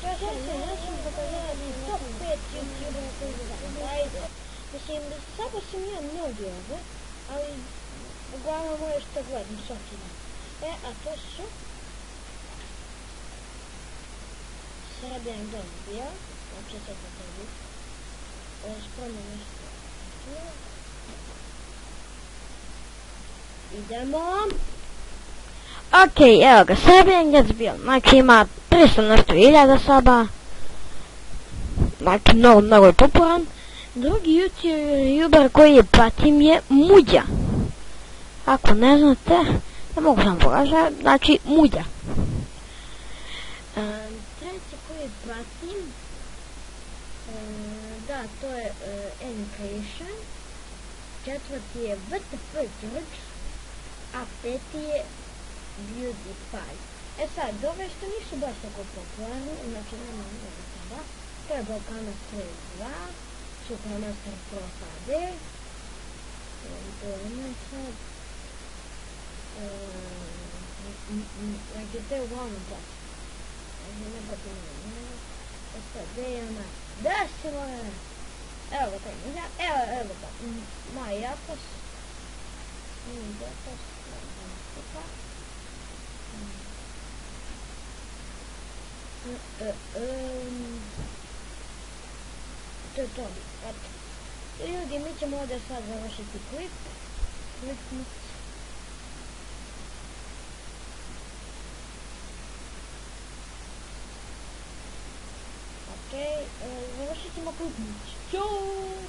Ja sam pokazali top 5 YouTubera koji ajde. Mislim, sada sam ja mnogi ove, ali uglavnom ovo što gledam svaki dan. A to su Serbian Gambia, znači sad da tebi. Spremno nešto. Idemo. Okej, evo ga, Serbian Gambia, znači ima 300 nešto hiljada soba. Znači mnogo je popularan. Drugi YouTuber koji pratim je Muđa. Ako ne znate, ne mogu sam pokazati, znači Muđa. Treći koji pratim, da, to je Animation. Četvrti je WTF George, a peti je PewDiePie. Sad, ove što nisu baš tako popularni, znači nema mnogo sada. To je Balkanaster 2, Supermaster Pro HD, to je sad, znači to je uglavnom plaći. Znači ne pratim sad, gdje je ona, desilo je, evo ga taj Muđa, evo ga, Maj Jatos, to je to, eto. Ljudi, mi ćemo ovdje sad završiti klip. Okej, završit ćemo klip. Ćao!